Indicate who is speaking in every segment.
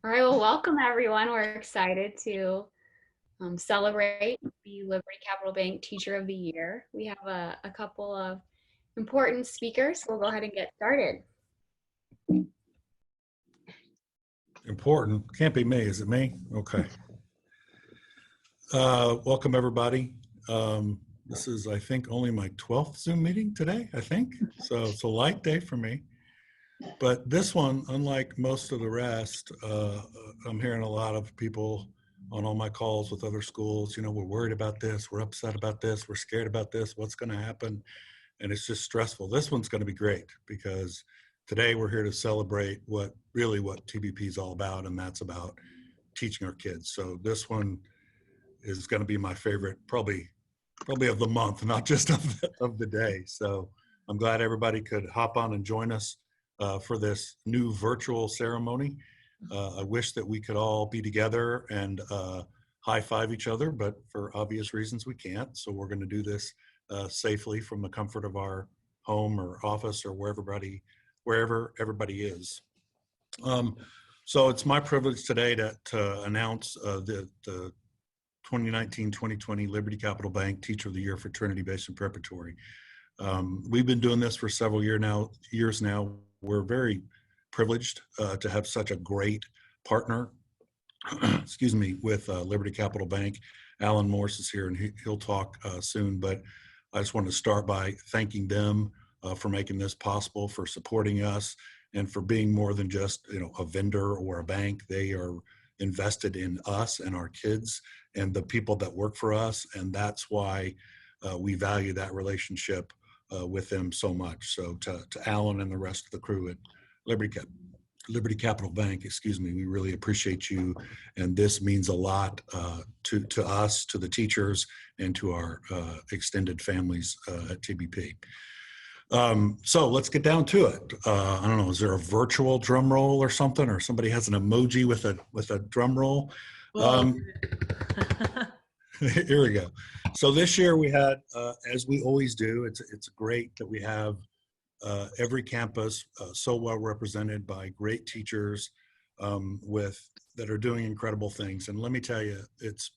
Speaker 1: All right, well, welcome everyone. We're excited to celebrate the Liberty Capital Bank Teacher of the Year. We have a couple of important speakers. We'll go ahead and get started.
Speaker 2: Important. Can't be me, is it me? Okay. Welcome everybody. This is, I think, only my 12th Zoom meeting today, I think. So it's a light day for me. But this one, unlike most of the rest, I'm hearing a lot of people on all my calls with other schools, we're worried about this, we're upset about this, we're scared about this, what's going to happen? And it's just stressful. This one's going to be great because today we're here to celebrate what TBP is all about, and that's about teaching our kids. So this one is going to be my favorite, probably of the month, not just of the day. So I'm glad everybody could hop on and join us for this new virtual ceremony. I wish that we could all be together and high five each other, but for obvious reasons we can't. So we're going to do this safely from the comfort of our home or office or wherever everybody is. So it's my privilege today to announce the 2019-2020 Liberty Capital Bank Teacher of the Year for Trinity Basin Preparatory. We've been doing this for several years now. We're very privileged to have such a great partner, excuse me, with Liberty Capital Bank. Alan Morse is here and he'll talk soon, but I just want to start by thanking them for making this possible, for supporting us, and for being more than just a vendor or a bank. They are invested in us and our kids and the people that work for us, and that's why we value that relationship with them so much. So to Alan and the rest of the crew at Liberty Capital Bank, we really appreciate you, and this means a lot to us, to the teachers, and to our extended families at TBP. So let's get down to it. I don't know, is there a virtual drum roll or something, or somebody has an emoji with a drum roll? Here we go. So this year we had, as we always do, it's great that we have every campus so well represented by great teachers that are doing incredible things. And let me tell you, it's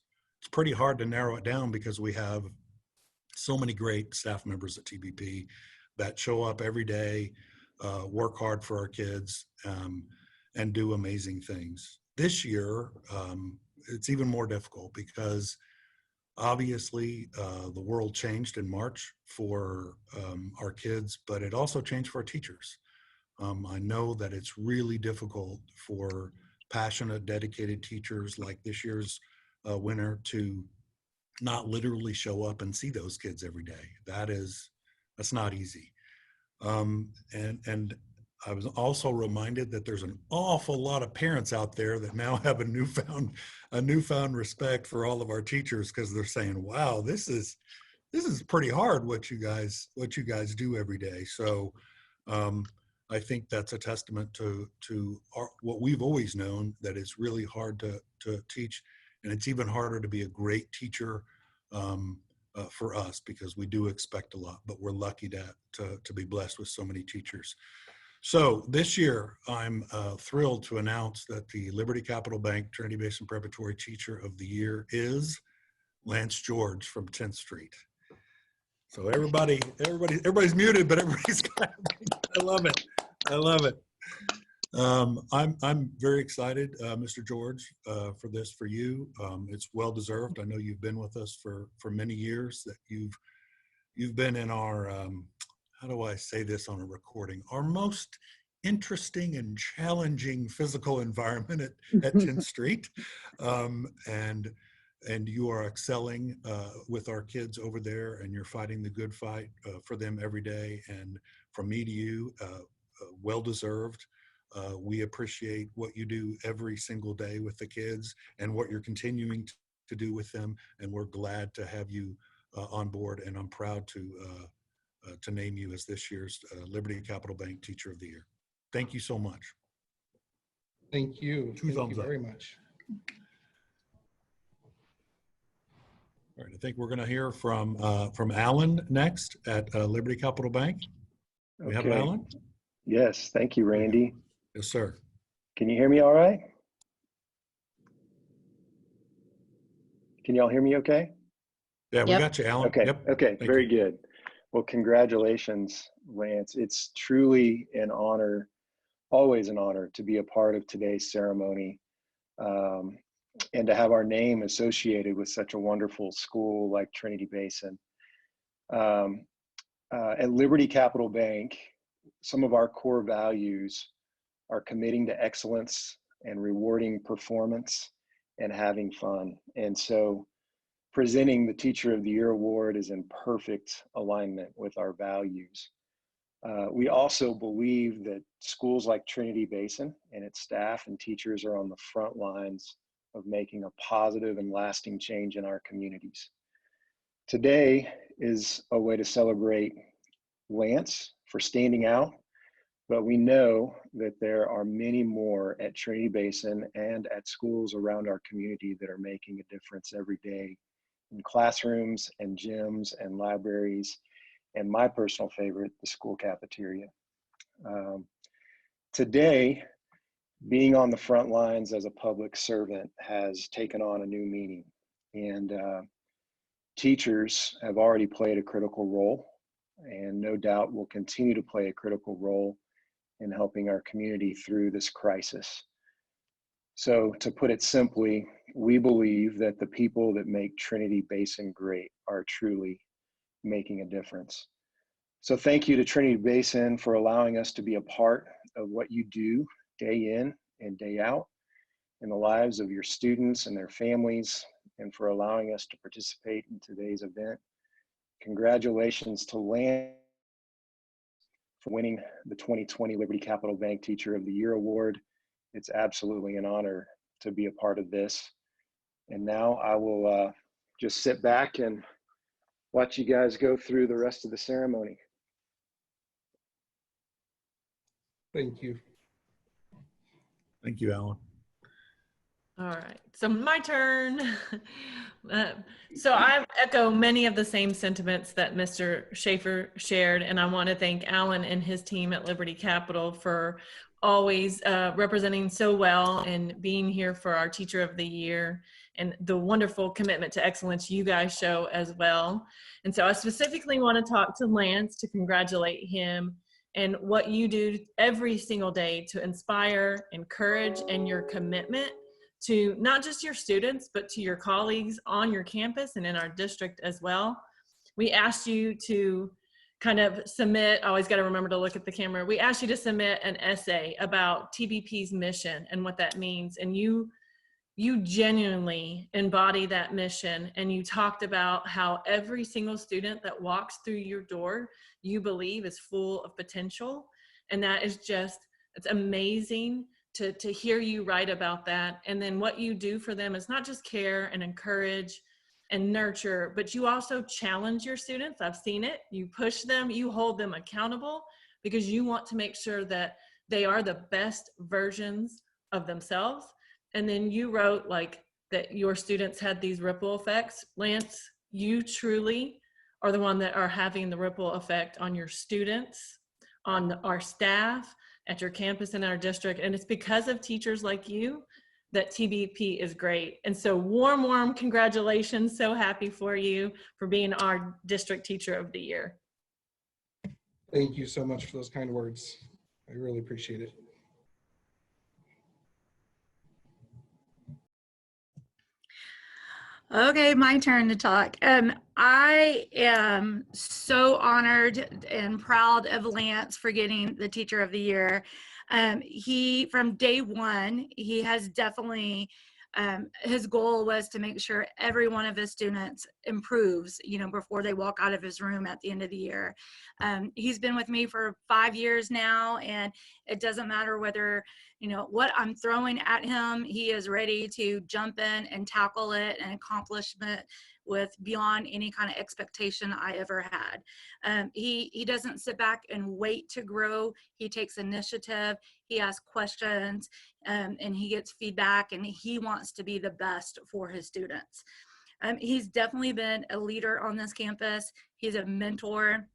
Speaker 2: pretty hard to narrow it down because we have so many great staff members at TBP that show up every day, work hard for our kids, and do amazing things. This year, it's even more difficult because obviously the world changed in March for our kids, but it also changed for our teachers. I know that it's really difficult for passionate, dedicated teachers like this year's winner to not literally show up and see those kids every day. That's not easy. And I was also reminded that there's an awful lot of parents out there that now have a newfound respect for all of our teachers, because they're saying, wow, this is pretty hard what you guys do every day. So I think that's a testament to what we've always known, that it's really hard to teach, and it's even harder to be a great teacher for us, because we do expect a lot, but we're lucky to be blessed with so many teachers. So this year, I'm thrilled to announce that the Liberty Capital Bank Trinity Basin Preparatory Teacher of the Year is Lance George from 10th Street. So everybody's muted, but everybody's clapping. I love it. I'm very excited, Mr. George, for you. It's well deserved. I know you've been with us for many years. That you've been in our how do I say this on a recording? Our most interesting and challenging physical environment at 10th Street, and you are excelling with our kids over there, and you're fighting the good fight for them every day. And from me to you, well deserved. We appreciate what you do every single day with the kids and what you're continuing to do with them. And we're glad to have you on board. And I'm proud to name you as this year's Liberty Capital Bank Teacher of the Year. Thank you so much.
Speaker 3: Thank you. Thank you very much.
Speaker 2: All right, I think we're going to hear from Alan next at Liberty Capital Bank. We have Alan?
Speaker 4: Yes, thank you, Randy.
Speaker 2: Yes, sir.
Speaker 4: Can you hear me all right? Can y'all hear me okay?
Speaker 2: Yeah, we got you, Alan.
Speaker 4: Okay,
Speaker 2: Yep.
Speaker 4: okay,
Speaker 2: Thank
Speaker 4: very
Speaker 2: you.
Speaker 4: good. Well, congratulations, Lance. It's truly an honor, always an honor to be a part of today's ceremony, and to have our name associated with such a wonderful school like Trinity Basin. At Liberty Capital Bank, some of our core values are committing to excellence and rewarding performance and having fun. And so presenting the Teacher of the Year Award is in perfect alignment with our values. We also believe that schools like Trinity Basin and its staff and teachers are on the front lines of making a positive and lasting change in our communities. Today is a way to celebrate Lance for standing out, but we know that there are many more at Trinity Basin and at schools around our community that are making a difference every day in classrooms and gyms and libraries, and my personal favorite, the school cafeteria. Today, being on the front lines as a public servant has taken on a new meaning, and teachers have already played a critical role, and no doubt will continue to play a critical role in helping our community through this crisis. So to put it simply, we believe that the people that make Trinity Basin great are truly making a difference. So thank you to Trinity Basin for allowing us to be a part of what you do day in and day out in the lives of your students and their families, and for allowing us to participate in today's event. Congratulations to Lance for winning the 2020 Liberty Capital Bank Teacher of the Year Award. It's absolutely an honor to be a part of this. And now I will just sit back and watch you guys go through the rest of the ceremony.
Speaker 3: Thank you.
Speaker 2: Thank you, Alan.
Speaker 5: All right, so my turn. So I echo many of the same sentiments that Mr. Schaefer shared, and I want to thank Alan and his team at Liberty Capital for always representing so well and being here for our Teacher of the Year, and the wonderful commitment to excellence you guys show as well. And so I specifically want to talk to Lance to congratulate him and what you do every single day to inspire, encourage, and your commitment to not just your students, but to your colleagues on your campus and in our district as well. We asked you to kind of submit, I always got to remember to look at the camera. We asked you to submit an essay about TBP's mission and what that means. And you genuinely embody that mission. And you talked about how every single student that walks through your door, you believe is full of potential. And that is just, it's amazing to hear you write about that. And then what you do for them is not just care and encourage and nurture, but you also challenge your students. I've seen it. You push them, you hold them accountable, because you want to make sure that they are the best versions of themselves. And then you wrote like that your students had these ripple effects. Lance, you truly are the one that are having the ripple effect on your students, on our staff, at your campus and our district. And it's because of teachers like you that TBP is great. And so warm congratulations. So happy for you for being our District Teacher of the Year.
Speaker 3: Thank you so much for those kind words. I really appreciate it.
Speaker 6: Okay, my turn to talk. I am so honored and proud of Lance for getting the Teacher of the Year. He, from day one, he has definitely, his goal was to make sure every one of his students improves, you know, before they walk out of his room at the end of the year. He's been with me for 5 years now, and it doesn't matter whether, you know, what I'm throwing at him, he is ready to jump in and tackle it and accomplish it with beyond any kind of expectation I ever had. He doesn't sit back and wait to grow. He takes initiative, he asks questions, and he gets feedback, and he wants to be the best for his students. He's definitely been a leader on this campus. He's a mentor.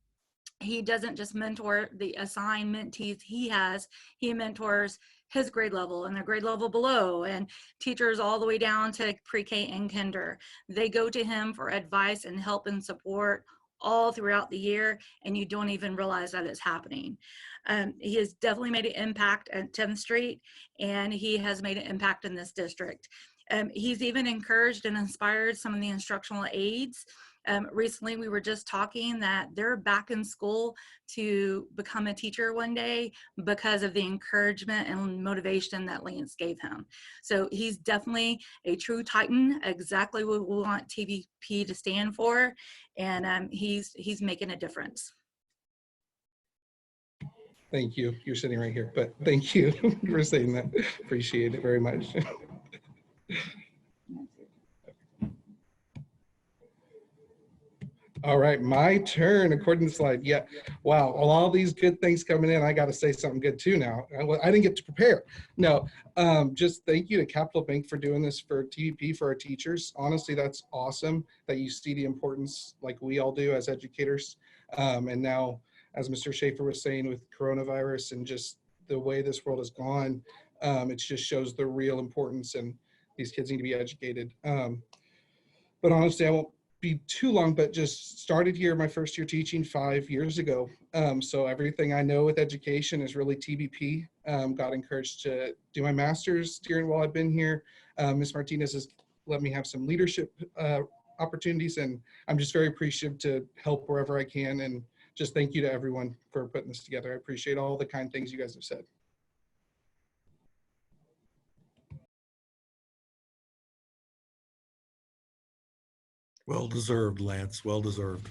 Speaker 6: He doesn't just mentor the assigned mentees he has, he mentors his grade level and their grade level below, and teachers all the way down to pre-K and kinder. They go to him for advice and help and support all throughout the year, and you don't even realize that it's happening. He has definitely made an impact at 10th Street, and he has made an impact in this district. He's even encouraged and inspired some of the instructional aides. Recently, we were just talking that they're back in school to become a teacher one day because of the encouragement and motivation that Lance gave him. So he's definitely a true Titan, exactly what we want TVP to stand for, and he's making a difference.
Speaker 3: Thank you. You're sitting right here, but thank you for saying that. Appreciate it very much. All right, my turn according to the slide. Yeah, wow, all these good things coming in. I got to say something good too now. I didn't get to prepare. No, just thank you to Capital Bank for doing this for TVP, for our teachers. Honestly, that's awesome that you see the importance like we all do as educators. And now, as Mr. Schaefer was saying with coronavirus and just the way this world has gone, it just shows the real importance, and these kids need to be educated. But honestly, I won't be too long, but just started here my first year teaching 5 years ago. So everything I know with education is really TVP. Got encouraged to do my master's during while I've been here. Ms. Martinez has let me have some leadership opportunities, and I'm just very appreciative to help wherever I can. And just thank you to everyone for putting this together. I appreciate all the kind things you guys have said.
Speaker 2: Well deserved, Lance. Well deserved.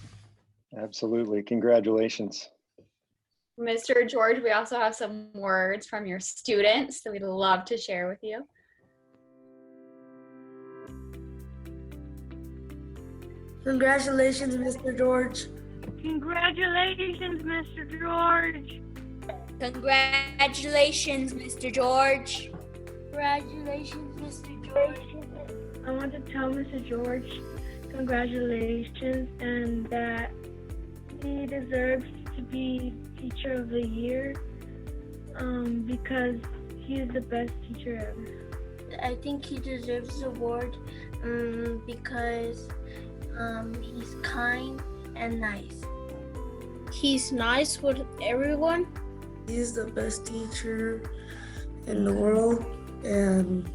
Speaker 4: Absolutely. Congratulations.
Speaker 1: Mr. George, we also have some words from your students that we'd love to share with you.
Speaker 7: Congratulations, Mr. George.
Speaker 8: Congratulations, Mr. George.
Speaker 9: Congratulations, Mr. George.
Speaker 7: Congratulations, Mr. George.
Speaker 8: I want to tell Mr. George congratulations and that he deserves to be Teacher of the Year because he is the best teacher ever.
Speaker 7: I think he deserves the award because he's kind and nice.
Speaker 9: He's nice with everyone.
Speaker 7: He's the best teacher in the world, and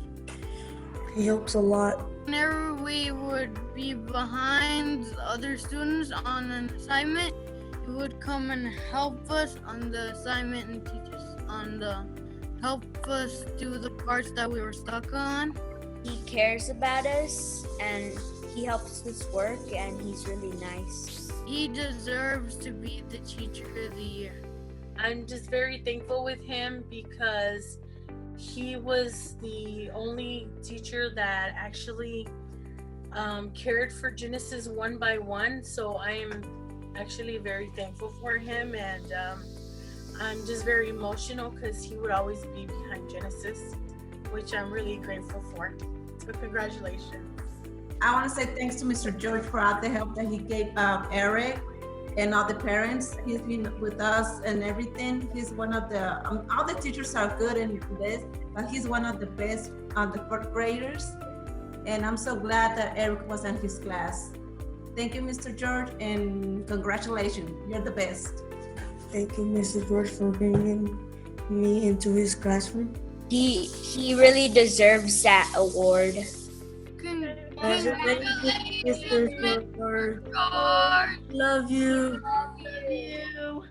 Speaker 7: he helps a lot.
Speaker 10: Whenever we would be behind other students on an assignment, he would come and help us on the assignment and teach us help us do the parts that we were stuck on.
Speaker 9: He cares about us and he helps us work, and he's really nice.
Speaker 10: He deserves to be the Teacher of the Year.
Speaker 5: I'm just very thankful with him because he was the only teacher that actually cared for Genesis one by one. So I am actually very thankful for him, and I'm just very emotional because he would always be behind Genesis, which I'm really grateful for. So congratulations.
Speaker 11: I want to say thanks to Mr. George for all the help that he gave Eric and all the parents. He's been with us and everything. He's one of the, all the teachers are good in this, but he's one of the best the fourth graders. And I'm so glad that Eric was in his class. Thank you, Mr. George, and congratulations. You're the best.
Speaker 7: Thank you, Mr. George, for bringing me into his classroom.
Speaker 9: He really deserves that award.
Speaker 7: Congratulations, Mr. George. Love you.
Speaker 10: Love you.